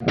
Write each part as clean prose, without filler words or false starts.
Hey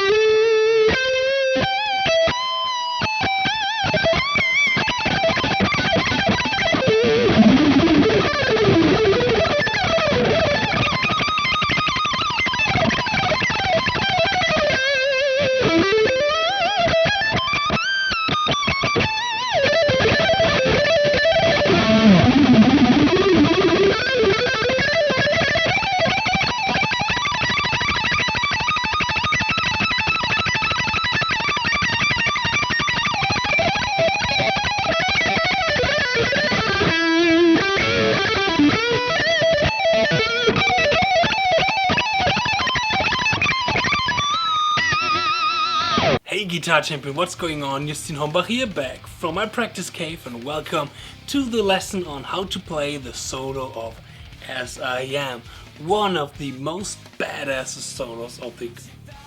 Guitar Champion, what's going on? Justin Hombach here, back from my practice cave, and welcome to the lesson on how to play the solo of As I Am, one of the most badass solos of the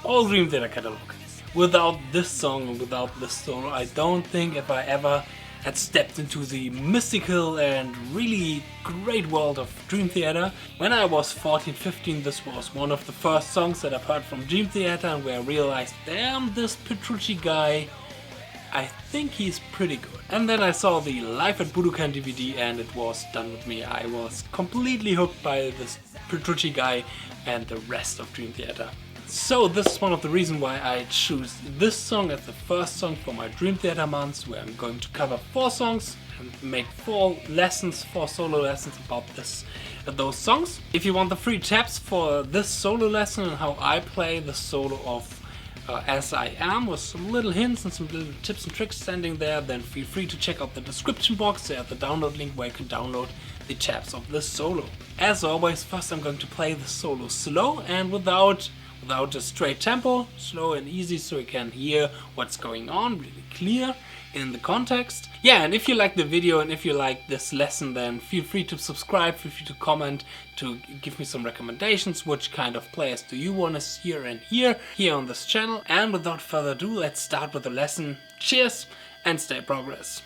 all Dream Theater catalog. Without this song and without this solo, I don't think if I ever had stepped into the mystical and really great world of Dream Theater. When I was 14-15, this was one of the first songs that I've heard from Dream Theater, and where I realized, damn, this Petrucci guy, I think he's pretty good. And then I saw the Live at Budokan DVD and it was done with me. I was completely hooked by this Petrucci guy and the rest of Dream Theater. So this is one of the reasons why I choose this song as the first song for my Dream Theater months, where I'm going to cover 4 songs and make 4 solo lessons about those songs. If you want the free tabs for this solo lesson and how I play the solo of As I Am, with some little hints and some little tips and tricks standing there, then feel free to check out the description box. There's the download link where you can download the tabs of this solo. As always, first I'm going to play the solo slow and without a straight tempo, slow and easy, so you can hear what's going on really clear in the context. Yeah, and if you like the video and if you like this lesson, then feel free to subscribe, feel free to comment, to give me some recommendations, which kind of players do you want to hear and hear here on this channel. And without further ado, let's start with the lesson. Cheers and stay progress.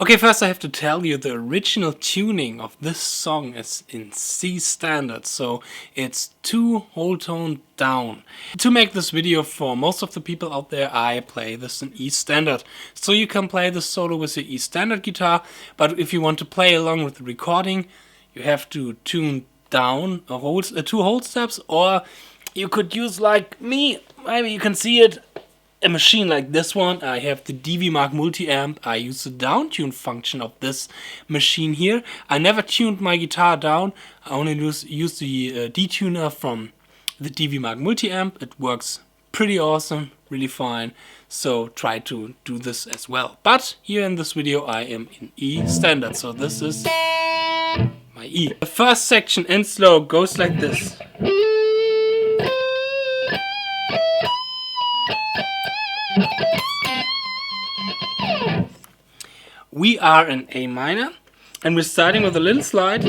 Okay, first I have to tell you the original tuning of this song is in C standard, so it's 2 whole tone down. To make this video for most of the people out there, I play this in E standard. So you can play this solo with your E standard guitar, but if you want to play along with the recording, you have to tune down 2 whole steps, or you could use, like me, maybe you can see it, a machine like this one. I have the DV Mark multi-amp. I use the down tune function of this machine here. I never tuned my guitar down. I only use the detuner from the DV Mark multi-amp. It works pretty awesome, really fine. So try to do this as well. But here in this video I am in E standard. So this is my E. The first section in slow goes like this. We are in A minor, and we're starting with a little slide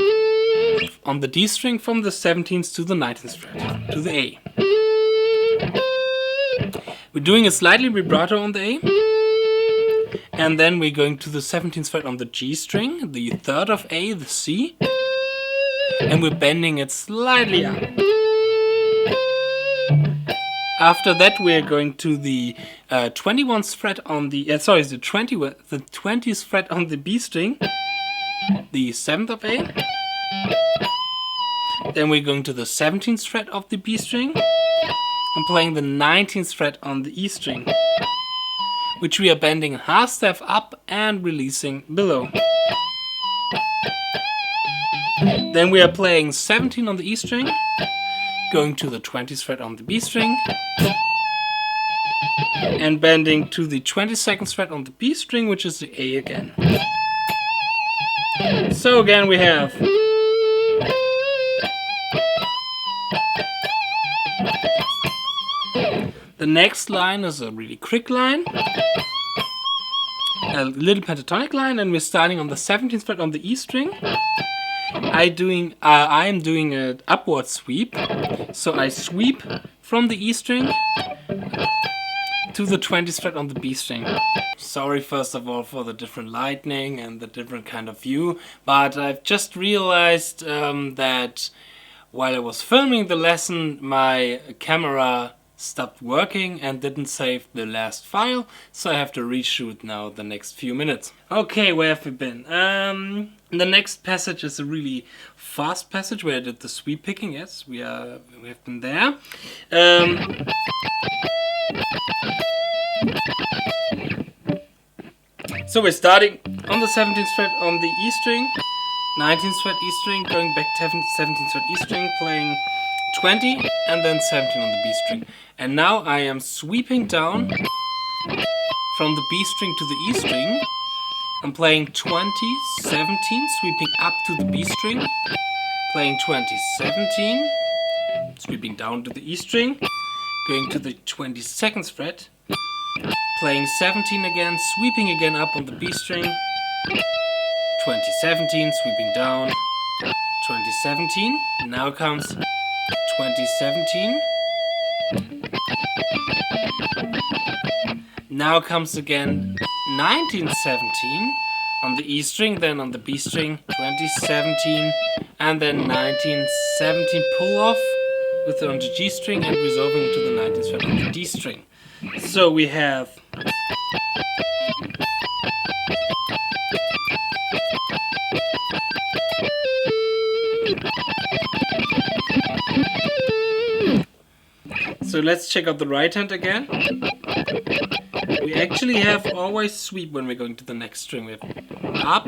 on the D string from the 17th to the 19th fret, to the A. We're doing a slightly vibrato on the A, and then we're going to the 17th fret on the G string, the 3rd of A, the C, and we're bending it slightly up. After that, we're going to the 21st fret on the the 20th fret on the B string, the 7th of A. Then we're going to the 17th fret of the B string and playing the 19th fret on the E string, which we are bending half staff up and releasing below. Then we are playing 17 on the E string, going to the 20th fret on the B string, and bending to the 22nd fret on the B string, which is the A again. So again we have the next line is a really quick line, a little pentatonic line, and we're starting on the 17th fret on the E string. I am doing an upward sweep, so I sweep from the E string to the 20th fret on the B string. Sorry first of all for the different lighting and the different kind of view, but I've just realized that while I was filming the lesson, my camera stopped working and didn't save the last file, so I have to reshoot now the next few minutes. Okay, where have we been? The next passage is a really fast passage where I did the sweep picking. Yes, we have been there. So we're starting on the 17th fret on the E string, 19th fret E string, going back to 17th fret E string, playing 20 and then 17 on the B string. And now I am sweeping down from the B string to the E string. I'm playing 20, 17, sweeping up to the B string, playing 20, 17, sweeping down to the E string, going to the 22nd fret, playing 17 again, sweeping again up on the B string, 20, 17, sweeping down, 20, 17, now comes 20, 17, now comes again 19, 17 on the E string, then on the B string, 20, 17, and then 19, 17, pull off with on the G string and resolving to the 19th fret on the D string. So we have so let's check out the right hand again. We actually have always sweep when we're going to the next string. We have up,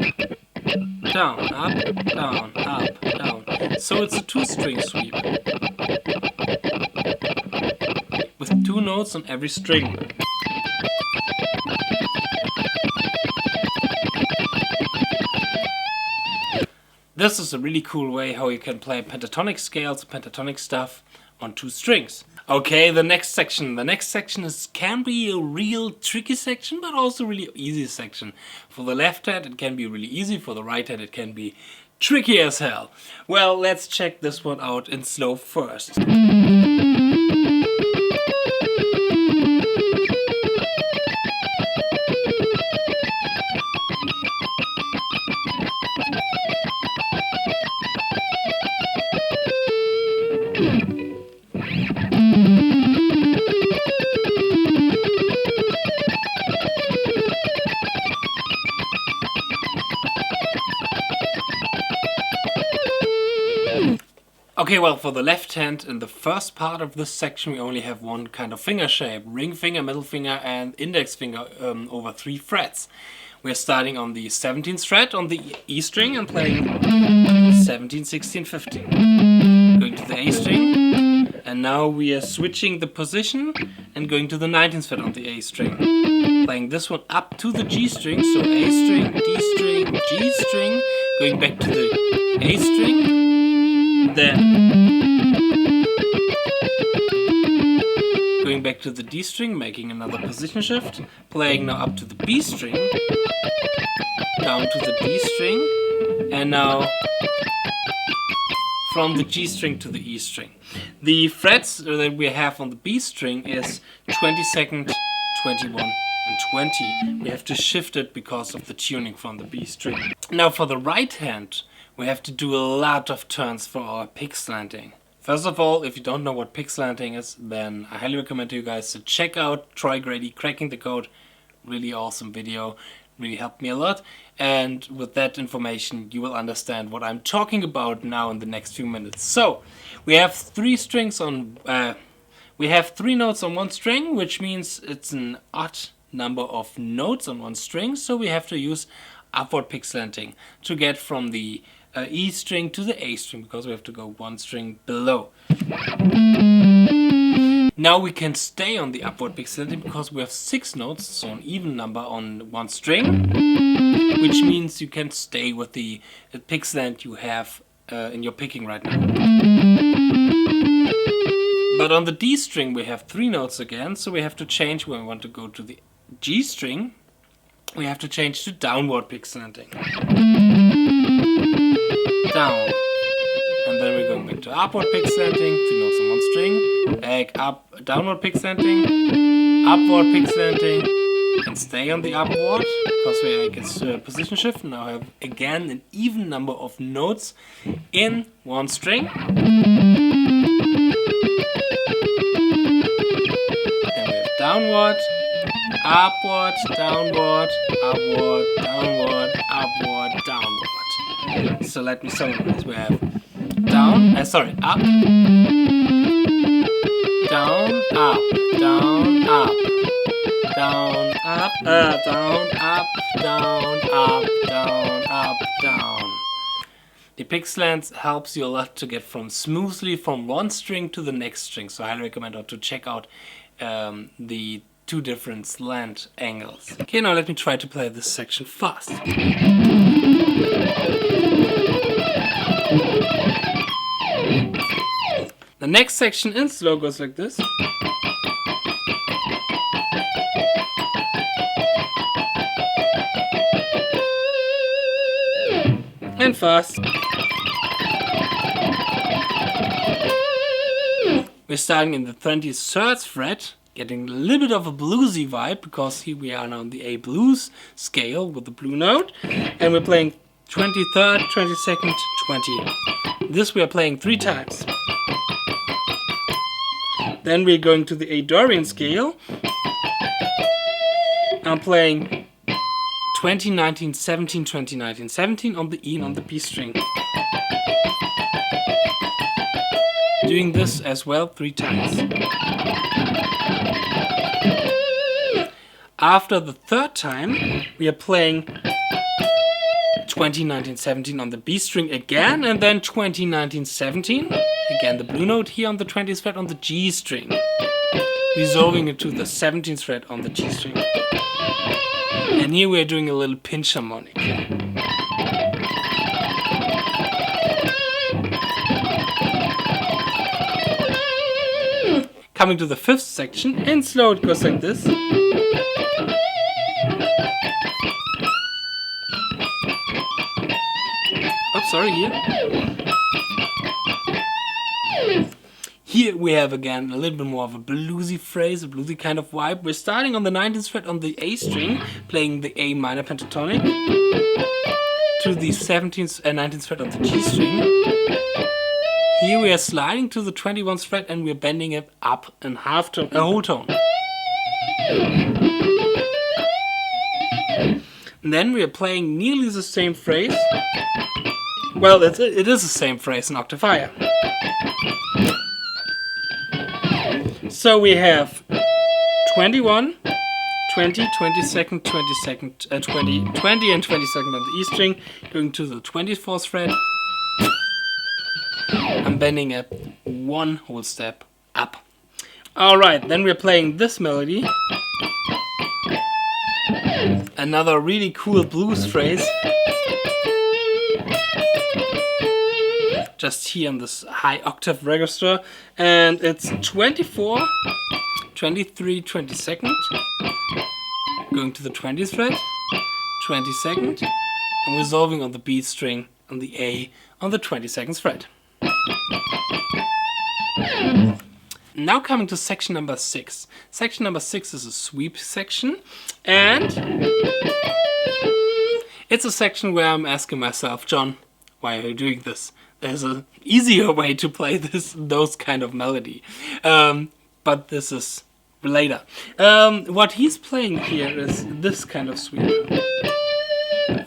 down, up, down, up, down. So it's a two-string sweep with two notes on every string. This is a really cool way how you can play pentatonic scales, pentatonic stuff on two strings. Okay, the next section. The next section can be a real tricky section, but also a really easy section. For the left hand it can be really easy, for the right hand it can be tricky as hell. Well, let's check this one out in slow first. Okay, well, for the left hand, in the first part of this section, we only have one kind of finger shape. Ring finger, middle finger, and index finger over 3 frets. We're starting on the 17th fret on the E string and playing 17, 16, 15. Going to the A string, and now we are switching the position and going to the 19th fret on the A string. Playing this one up to the G string, so A string, D string, G string, going back to the A string. Then going back to the D string, making another position shift, playing now up to the B string, down to the D string, and now from the G string to the E string. The frets that we have on the B string is 22nd, 21 and 20. We have to shift it because of the tuning from the B string. Now for the right hand, we have to do a lot of turns for our pick slanting. First of all, if you don't know what pick slanting is, then I highly recommend to you guys to check out Troy Grady Cracking the Code. Really awesome video, really helped me a lot. And with that information, you will understand what I'm talking about now in the next few minutes. So, we have three notes on one string, which means it's an odd number of notes on one string. So we have to use upward pick slanting to get from the E string to the A string, because we have to go one string below. Now we can stay on the upward pick slanting because we have 6 notes, so an even number on one string, which means you can stay with the pick slant you have in your picking right now. But on the D string we have 3 notes again, so we have to change when we want to go to the G string. We have to change to downward pick slanting. Down. And then we're going back to upward pick slanting, 3 notes on one string, back up, downward pick slanting, upward pick slanting, and stay on the upward, because we make a position shift. Now I have again an even number of notes in one string. Then we have downward, upward, downward, upward, downward, upward, downward. So let me summarize. We have down, up, down, up, down, up, down, up, down, up, down, up, down, up, down. The pick slant helps you a lot to get smoothly from one string to the next string. So I highly recommend you to check out the 2 different slant angles. Okay, now let me try to play this section fast. The next section in slow goes like this. And fast. We're starting in the 23rd fret, getting a little bit of a bluesy vibe, because here we are now on the A blues scale with the blue note, and we're playing 23rd, 22nd, 20. This we are playing 3 times. Then we're going to the A Dorian scale. I'm playing 20, 19, 17, 20, 19, 17 on the E and on the B string. Doing this as well 3 times. After the 3rd time, we are playing 20, 19, 17 on the B string again, and then 20, 19, 17. Again, the blue note here on the 20th fret on the G string, resolving it to the 17th fret on the G string. And here we are doing a little pinch harmonic. Coming to the 5th section, in slow it goes like this. Oh, sorry, here. Here we have again a little bit more of a bluesy phrase, a bluesy kind of vibe. We're starting on the 19th fret on the A string, playing the A minor pentatonic, to the 17th and 19th fret on the G string. Here we are sliding to the 21st fret and we're bending it up in half tone, a whole tone. And then we are playing nearly the same phrase. Well, it is the same phrase, an octave higher. So we have 21, 20, 22nd, 22nd, 20, 20 and 22nd on the E string, going to the 24th fret. I'm bending it 1 whole step up. Alright, then we're playing this melody. Another really cool blues phrase. Just here on this high octave register. And it's 24, 23, 22nd. Going to the 20th fret, 22nd. And resolving on the B string on the A on the 22nd fret. Now coming to section number 6. Section number 6 is a sweep section, and it's a section where I'm asking myself, John, why are you doing this? There's an easier way to play those kind of melody. But this is later. What he's playing here is this kind of sweep.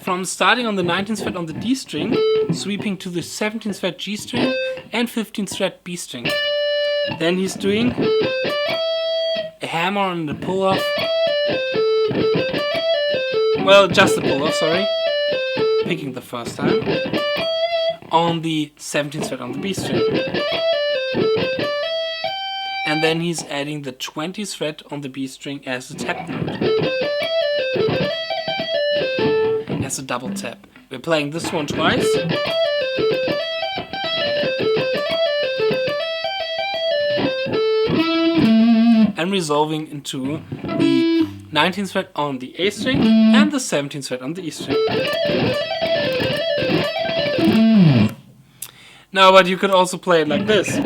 From starting on the 19th fret on the D string, sweeping to the 17th fret G string and 15th fret B string. Then he's doing a hammer on the pull-off. Well, just the pull-off, sorry. Picking the first time. On the 17th fret on the B string. And then he's adding the 20th fret on the B string as a tap note. As a double tap. We're playing this one twice. And resolving into the 19th fret on the A string and the 17th fret on the E string. Now, but you could also play it like this,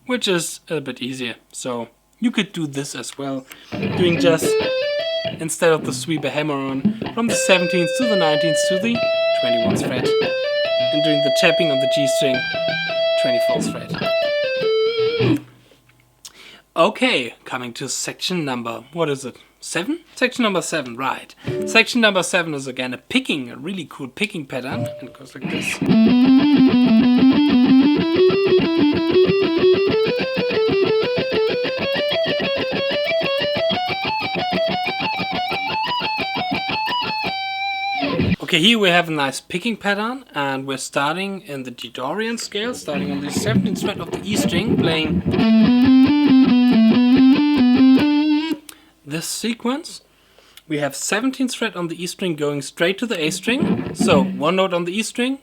which is a bit easier. So you could do this as well, doing just, instead of the sweep, a hammer on from the 17th to the 19th to the 21st fret, and doing the tapping on the G string, 24th fret. Okay, coming to section number, what is it? 7? Section number 7, right. Section number 7 is again a really cool picking pattern, and it goes like this. Okay, here we have a nice picking pattern, and we're starting in the Dorian scale, starting on the 17th fret of the E string, playing this sequence. We have 17th fret on the E string going straight to the A string, so one note on the E string,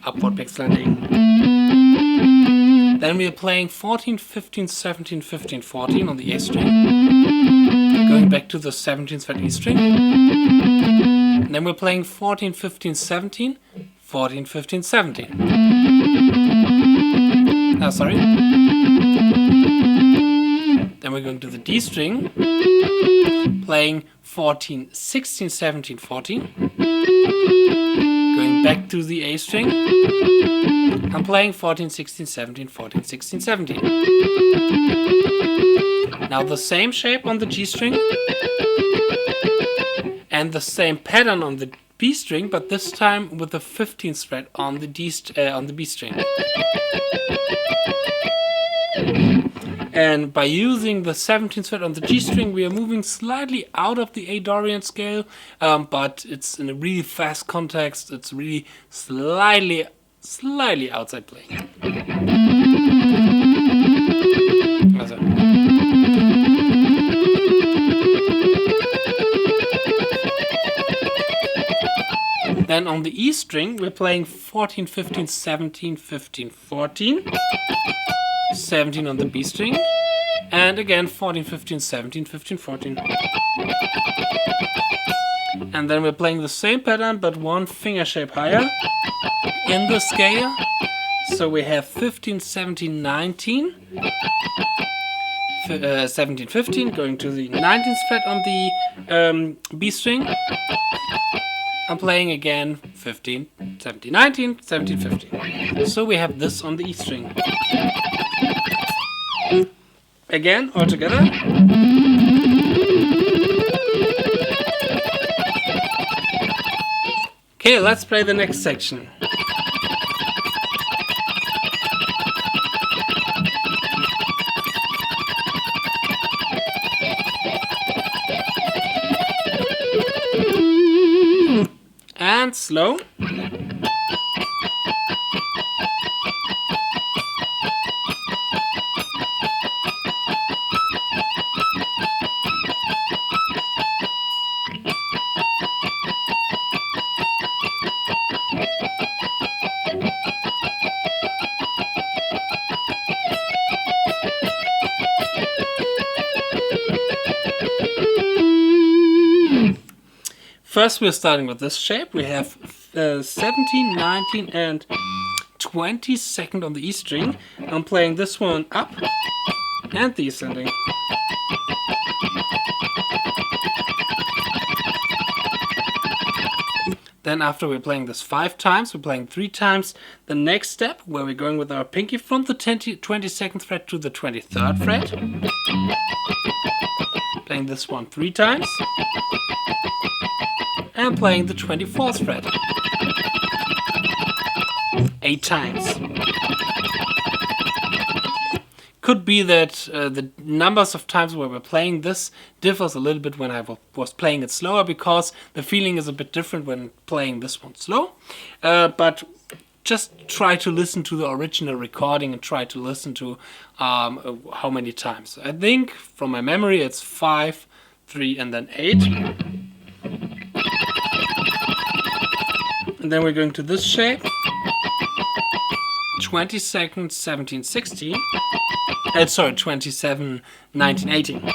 upward pick landing. Then we are playing 14, 15, 17, 15, 14 on the A string, going back to the 17th fret E string. And then we're playing 14, 15, 17, 14, 15, 17. Sorry. Then we're going to the D string, playing 14, 16, 17, 14. Going back to the A string. I'm playing 14, 16, 17, 14, 16, 17. Now the same shape on the G string. And the same pattern on the B string, but this time with the 15th fret on the B string. And by using the 17th fret on the G string, we are moving slightly out of the A Dorian scale, but it's in a really fast context. It's really slightly outside playing. Then on the E string, we're playing 14, 15, 17, 15, 14. 17 on the B string. And again 14, 15, 17, 15, 14. And then we're playing the same pattern, but one finger shape higher in the scale. So we have 15, 17, 19. 17, 15, going to the 19th fret on the B string. I'm playing again 15, 17, 19, 17, 15. So we have this on the E string. Again, all together. Okay, let's play the next section. And slow. First we're starting with this shape. We have 17, 19 and 22nd on the E string. I'm playing this one up and descending. Then after we're playing this 5 times, we're playing 3 times the next step, where we're going with our pinky from the 22nd fret to the 23rd fret. Playing this one 3 times. And playing the 24th fret 8 times. Could be that the numbers of times where we're playing this differs a little bit when I was playing it slower, because the feeling is a bit different when playing this one slow. But just try to listen to the original recording and try to listen to how many times. I think from my memory it's 5, 3 and then 8. And then we're going to this shape. 22nd, 17, 16. Sorry, 27, 19, 18.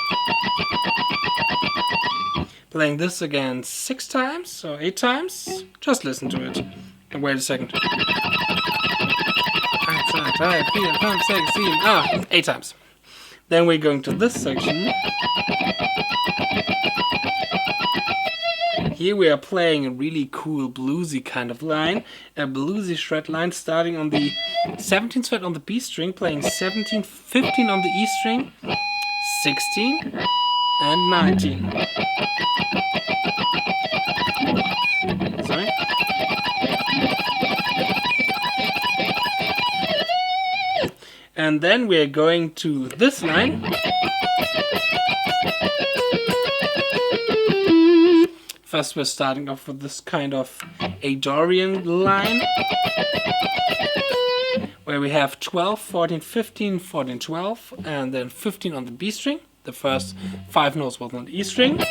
Playing this again 6 times or 8 times. Just listen to it. And wait a second. 8 times. Then we're going to this section. Here we are playing a really cool bluesy kind of line, a bluesy shred line starting on the 17th fret on the B string, playing 17, 15 on the E string, 16 and 19. Sorry. And then we're going to this line. First we're starting off with this kind of a Dorian line, where we have 12, 14, 15, 14, 12, and then 15 on the B string. The first 5 notes was on the E string.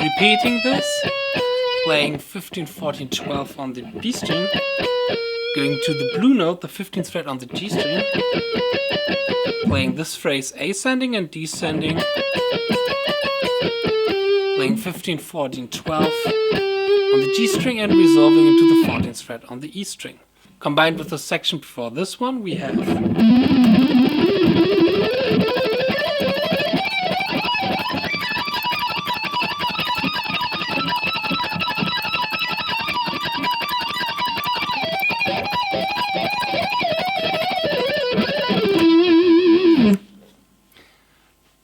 Repeating this, playing 15, 14, 12 on the B string, going to the blue note, the 15th fret on the G string, playing this phrase ascending and descending, playing 15, 14, 12 on the G string and resolving into the 14th fret on the E string. Combined with the section before this one, we have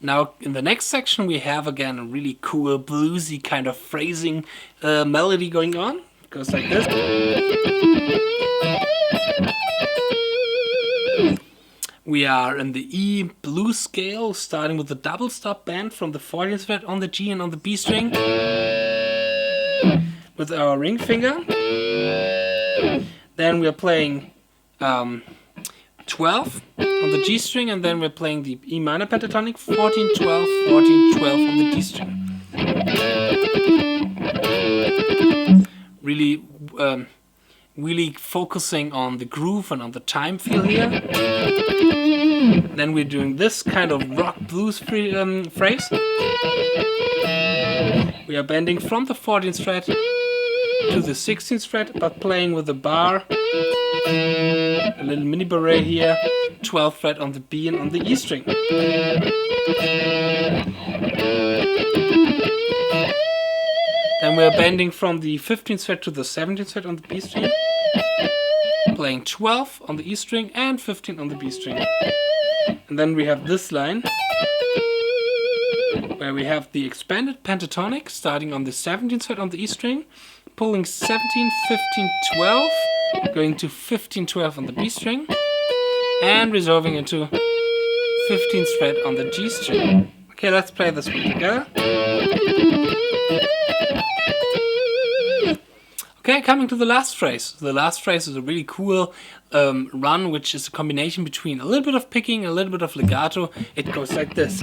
Now, in the next section, we have again a really cool bluesy kind of phrasing melody going on. It goes like this. We are in the E blues scale, starting with the double stop bend from the 14th fret on the G and on the B string with our ring finger. Then we are playing 12 on the G string, and then we're playing the E minor pentatonic, 14, 12, 14, 12 on the D string. Really focusing on the groove and on the time feel here. Then we're doing this kind of rock blues phrase. We are bending from the 14th fret to the 16th fret, but playing with a bar, a little mini beret here, 12th fret on the B and on the E string. Then we're bending from the 15th fret to the 17th fret on the B string, playing 12 on the E string and 15 on the B string. And then we have this line, where we have the expanded pentatonic starting on the 17th fret on the E string, pulling 17, 15, 12, going to 15, 12 on the B string, and resolving into 15th fret on the G string. Okay, let's play this one together. Okay, coming to the last phrase. The last phrase is a really cool run, which is a combination between a little bit of picking, a little bit of legato. It goes like this.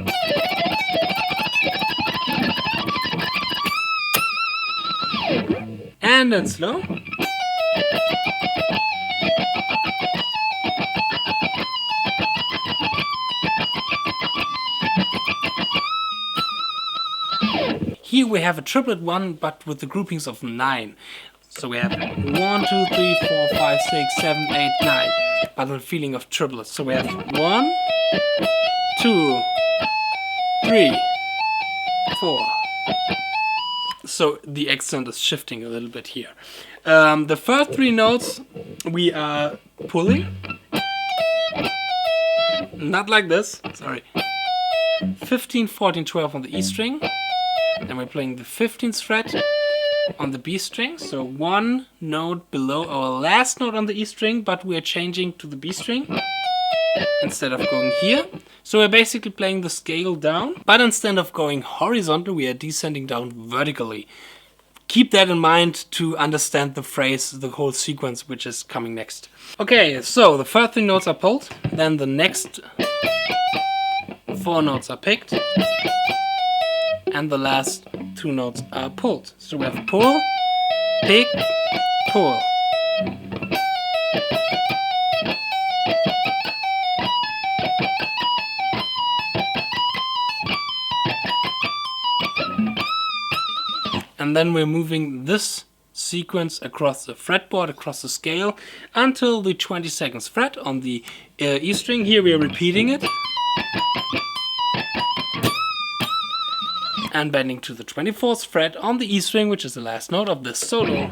And then slow. Here we have a triplet one, but with the groupings of 9. So we have 1, 2, 3, 4, 5, 6, 7, 8, 9. But a feeling of triplets. So we have 1, 2, 3, 4. So the accent is shifting a little bit here. The first 3 notes we are pulling. Not like this, sorry. 15, 14, 12 on the E string. Then we're playing the 15th fret on the B string. So 1 note below our last note on the E string, but we are changing to the B string instead of going here. So we're basically playing the scale down, but instead of going horizontal, we are descending down vertically. Keep that in mind to understand the phrase, the whole sequence which is coming next. Okay, so the first 3 notes are pulled, then the next 4 notes are picked, and the last 2 notes are pulled. So we have pull, pick, pull. And then we're moving this sequence across the fretboard, across the scale, until the 22nd fret on the E string. Here we are repeating it. And bending to the 24th fret on the E string, which is the last note of this solo.